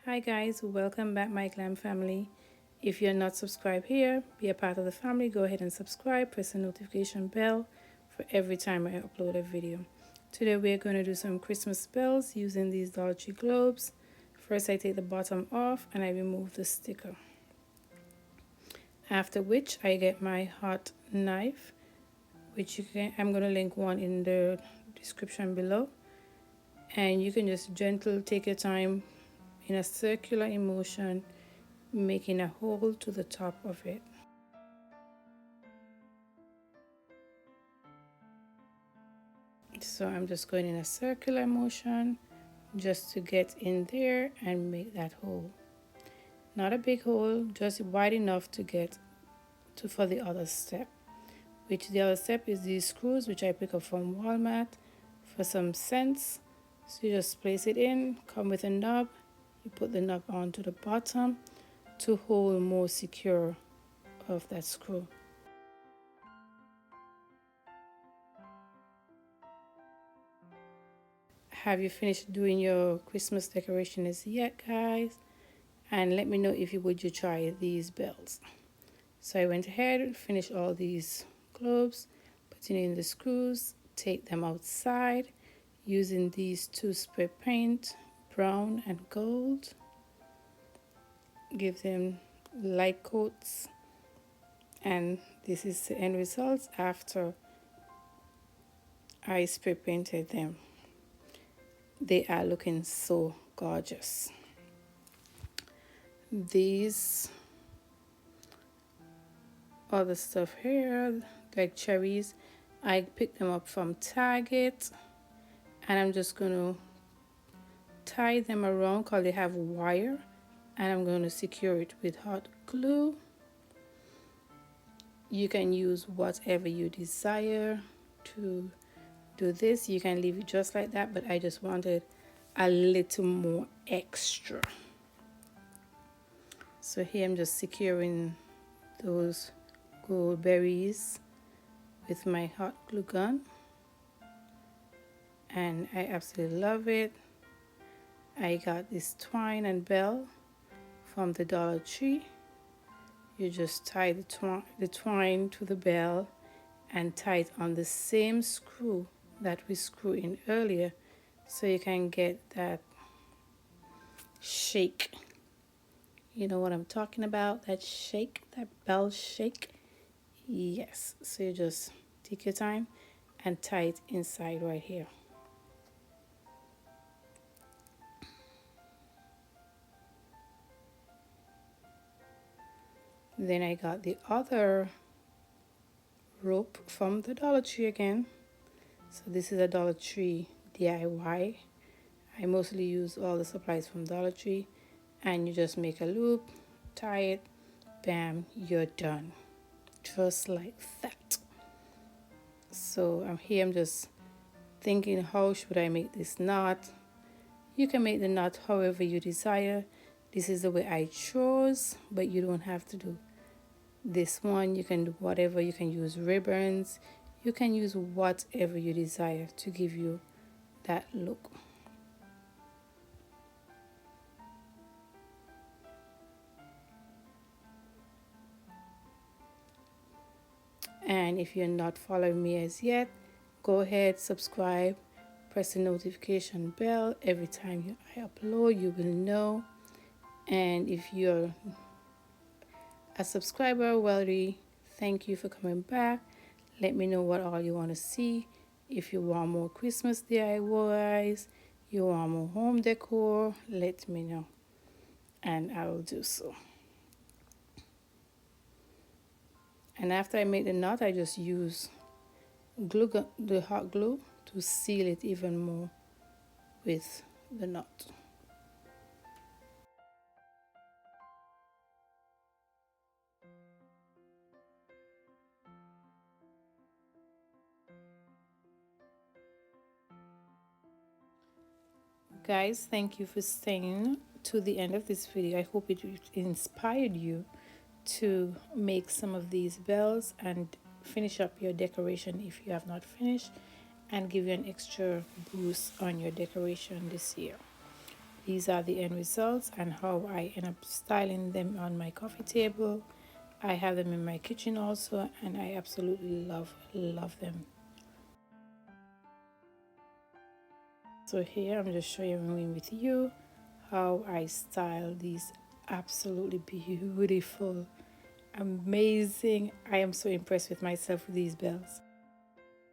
Hi guys, welcome back my glam family. If you're not subscribed here, be a part of the family. Go ahead and subscribe, press the notification bell for every time I upload a video. Today we're going to do some Christmas bells using these Dollar Tree globes. First I take the bottom off and I remove the sticker. After which I get my hot knife, which I'm going to link one in the description below. And you can just gently take your time in a circular motion, making a hole to the top of it. So I'm just going in a circular motion just to get in there and make that hole. Not a big hole, just wide enough to get to for the other step. Which the other step is these screws, which I pick up from Walmart for some cents. So you just place it in, come with a knob. You put the knob onto the bottom to hold more secure of that screw. Have you finished doing your Christmas decorations yet, guys? And let me know if you would try these bells. So I went ahead and finished all these globes, putting in the screws, take them outside using these two spray paint, brown and gold. Give them light coats, and this is the end result after I spray painted them. They are looking so gorgeous. These other stuff here, like cherries, I picked them up from Target, and I'm just going to tie them around because they have wire, and I'm going to secure it with hot glue. You can use whatever you desire to do this. You can leave it just like that, but I just wanted a little more extra. So here I'm just securing those gold berries with my hot glue gun, and I absolutely love it. I got this twine and bell from the Dollar Tree. You just tie the twine to the bell and tie it on the same screw that we screw in earlier, so you can get that shake. You know what I'm talking about, that shake, that bell shake. Yes, so you just take your time and tie it inside right here. Then I got the other rope from the Dollar Tree again. So this is a Dollar Tree DIY. I mostly use all the supplies from Dollar Tree, and you just make a loop, tie it, bam, you're done. Just like that. So I'm just thinking, how should I make this knot? You can make the knot however you desire. This is the way I chose, but you don't have to do this one. You can do whatever. You can use ribbons. You can use whatever you desire to give you that look. And if you're not following me as yet, go ahead, subscribe, press the notification bell. Every time I upload, you will know. And if you're a subscriber already, thank you for coming back. Let me know what all you want to see. If you want more Christmas DIYs, you want more home decor, let me know, and I will do so. And after I make the knot, I just use the hot glue to seal it even more with the knot. Guys, thank you for staying to the end of this video. I hope it inspired you to make some of these bells and finish up your decoration if you have not finished, and give you an extra boost on your decoration this year. these are the end results and how I end up styling them on my coffee table. I have them in my kitchen also, and I absolutely love them. So here I'm just showing with you how I style these absolutely beautiful, amazing. I am so impressed with myself with these bells.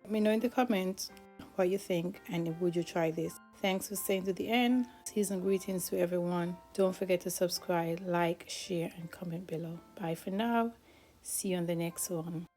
Let me know in the comments what you think and would you try this. Thanks for staying to the end. Season greetings to everyone. Don't forget to subscribe, like, share, and comment below. Bye for now. See you on the next one.